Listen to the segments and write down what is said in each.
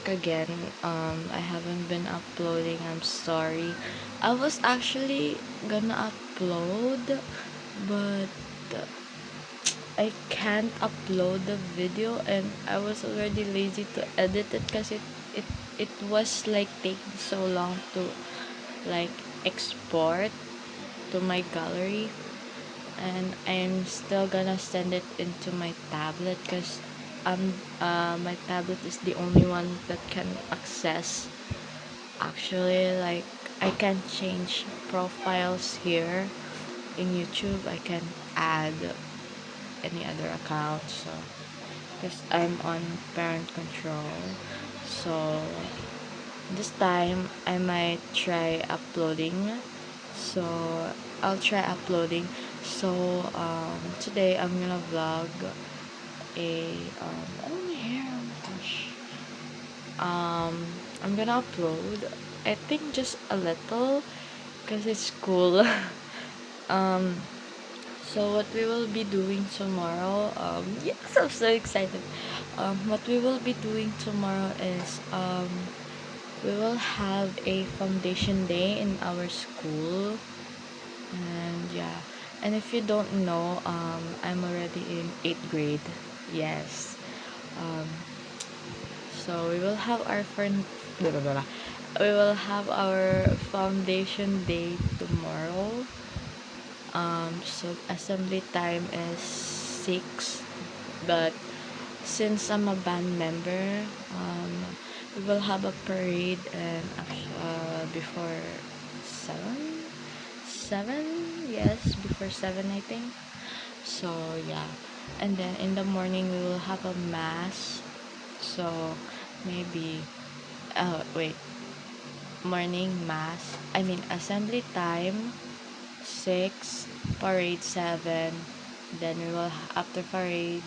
back again. I haven't been uploading. I'm sorry. I was actually gonna upload, but I can't upload the video, and I was already lazy to edit it because it was like taking so long to like export to my gallery, and I'm still gonna send it into my tablet because my tablet is the only one that can access. Actually, like, I can change profiles here in YouTube. I can add any other account, so because I'm on parent control, so this time I might try uploading. So I'll try uploading. So today I'm gonna vlog a oh my hair, oh my gosh. I'm gonna upload, I think, just a little because it's cool. um so what we will be doing tomorrow, yes, I'm so excited. What we will be doing tomorrow is we will have a foundation day in our school. And yeah, and if you don't know, I'm already in 8th grade. Yes. um so we will have our we will have our foundation day tomorrow. So assembly time is 6, but since I'm a band member, we will have a parade and before 7, 7, yes, before 7, I think. So yeah, and then in the morning we will have a mass. So maybe wait, morning mass, I mean assembly time 6, parade 7, then we will after parade,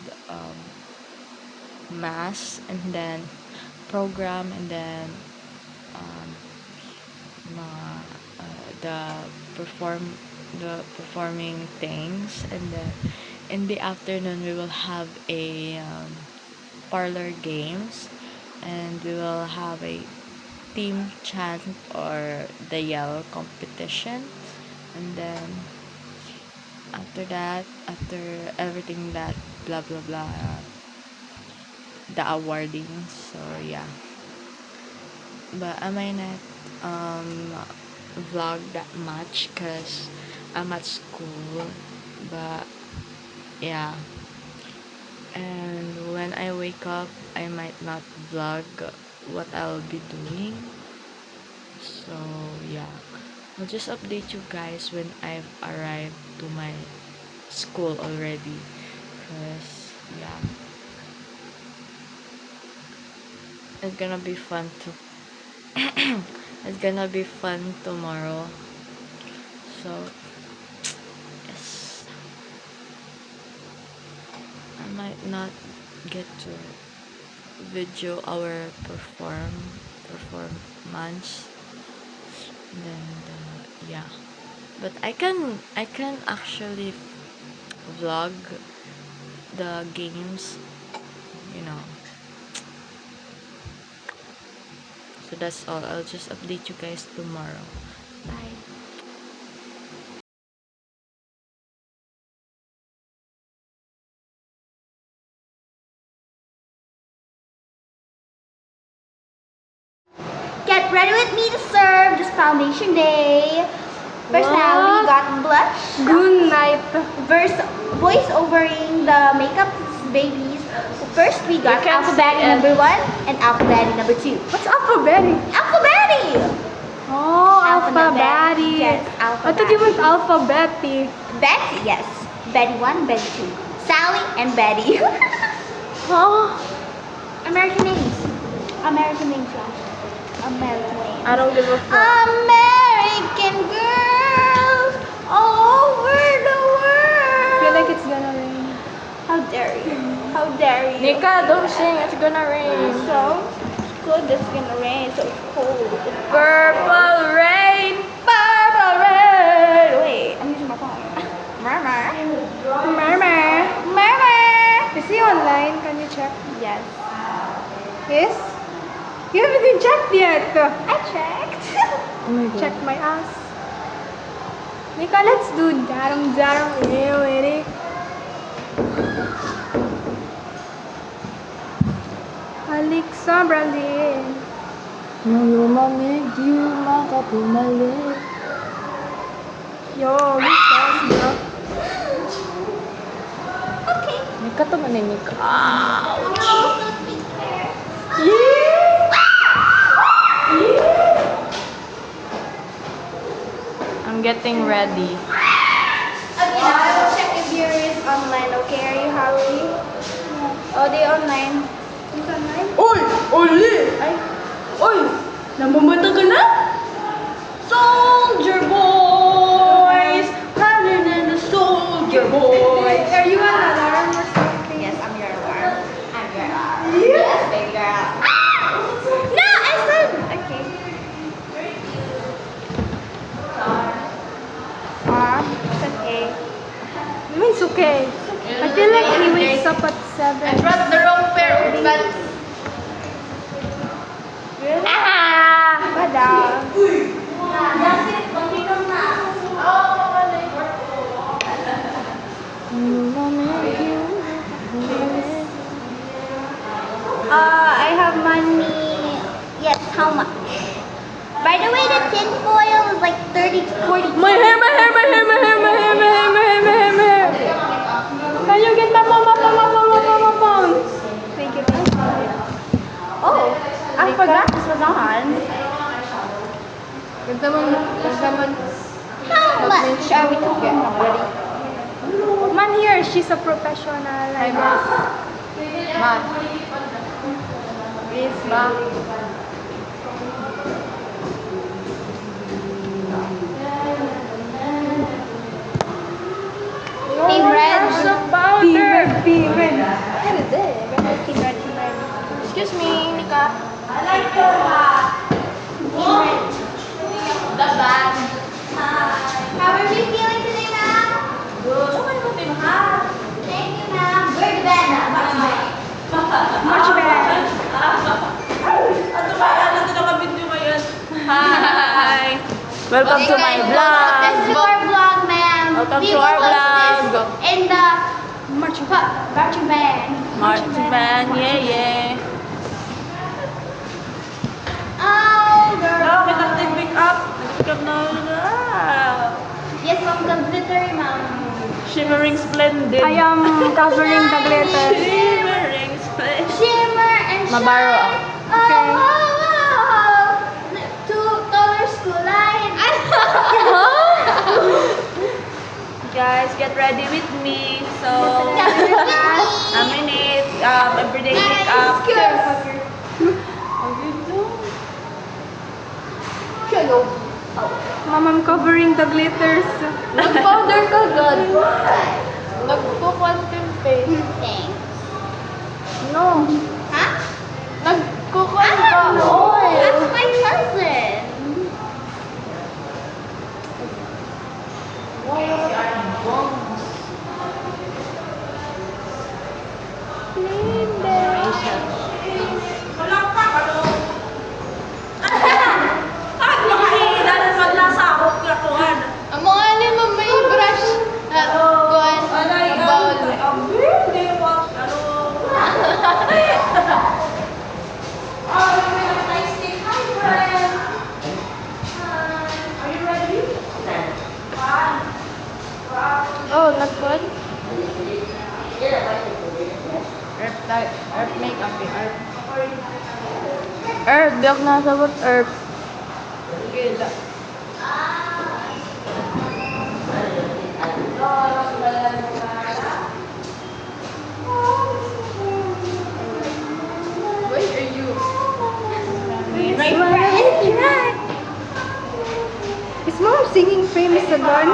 mass, and then program, and then um, mga, the performing things, and then in the afternoon we will have a parlor games, and we will have a team chant or the yell competition, and then after that, after everything that blah blah blah, the awarding. So yeah, but I might not vlog that much because I'm at school. But yeah, and when I wake up I might not vlog what I'll be doing. So yeah, I'll just update you guys when I've arrived to my school already, because yeah, it's gonna be fun to it's gonna be fun tomorrow. So yes, I might not get to video our performance. And then yeah, but I can actually vlog the games, you know. So that's all. I'll just update you guys tomorrow. Bye. Get ready with me to serve this foundation day. First now we got blush. Good night. Voice overing the makeup babies. First we got You can Alphabet see number 1 and Alphabet number 2. What's alphabet? Alphabet! Oh, Alphabet. alphabet. Yes, I thought you meant alphabet. Betty, yes. Betty 1, Betty 2. Sally and Betty. Oh, American names. American names, yeah. American names. I don't give a fuck. American girls all over the I feel world. like it's gonna rain. How dare you? How dare you? Nika, don't sing. It's gonna rain. So it's good. It's gonna rain. So it's cold. Purple rain. Purple rain. Wait, I'm using my phone. Murmur. Murmur. Murmur. Is he online? Can you check? Yes. Yes? Oh my god. Check my ass. Nika, let's do jarum jarum. Ew, ready? Halik sa Brandin. Nung lumamig, di makapumalik. Yo, Jesus, bro. Okay. Mika to manimik. I'm getting ready. Okay, now I will check if you're is online. Okay, are you happy? Oh, they online. Who's online? Oy! Oli! Ay! Oy! Namumata ka na? Soldier boys, running in the soldier boys. Are you an alarm or something? Yes, I'm your alarm. I'm your alarm. Yes, big girl. No, I said okay. It's okay. I mean, it's okay. I feel like he wakes up at 7. I brought the wrong pair of pants. Really? Ah! Bada. I have money. Yes, how much? By the way, the tin foil is like 30 to 40. My hair, my hair, my hair, my hair, my hair, my hair, my hair, my hair, my hair. Can you get my phone? Thank you, thank you. Oh, I forgot this was on. Ganda man. How much are we talking about? Man here, she's a professional, I guess. Ma. Please, ma. Team Red. There's a powder. Team Red. Team Red. Excuse me, Nika. I like your hat. Team Red. The band. How are we feeling today, ma'am? Good. Oh my God, team hat. Thank you, ma'am. We're the band. Much better. Hi. Welcome to my This is vlog. our vlog, ma'am. Welcome We to our will post vlog. this in the marching band. Marching band, yeah. Oh, girl. Pick up. Pick up na. Yes, ma'am. The glittery, ma'am. Shimmering splendid. I am covering the glitter. Shimmering splendid. Shimmer and shine. Mabaro ako. Okay. Oh. Two color school line. Guys, get ready with me. So, a minute. Everyday makeup. Mom, I'm covering the glitters. Nag-powder ka, God. Nagkukontent face. Thanks. No. Huh? Nagkukontent I ka. don't know. Oil. That's my cousin. Ang mga lima may brush at kuhan bowl. Oh, nagpod? Earth makeup eh. Earth, biyak na sabot Earth. Where are you? Is mom singing famous again?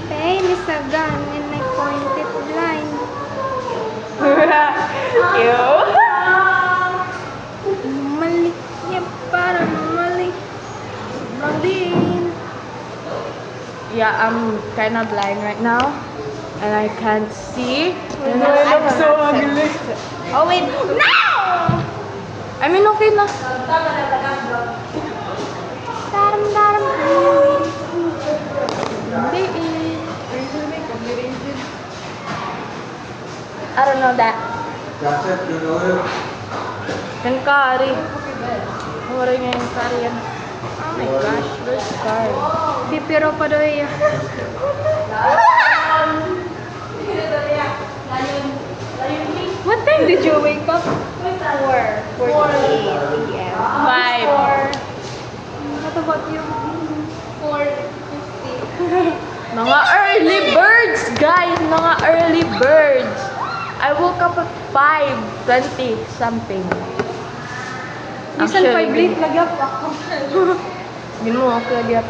Famous again in my pointed line. Mali niya para mali. Sobrang din. Yeah, I'm kind of blind right now. And I can't see. And I look so ugly. Oh, wait. No! I mean, okay na. Daram don't know that. Yan curry. Wala nga yung curry yan. Oh my gosh, where's the curry? Pipiro pa daw iya. What time did you wake up? 4:48 p.m. 5. What about you? 4:50. Mga early birds, guys! Mga early birds! I woke up at 5:20 something. Bisan 5 late lagi ako. Hindi mo ako lagi ako.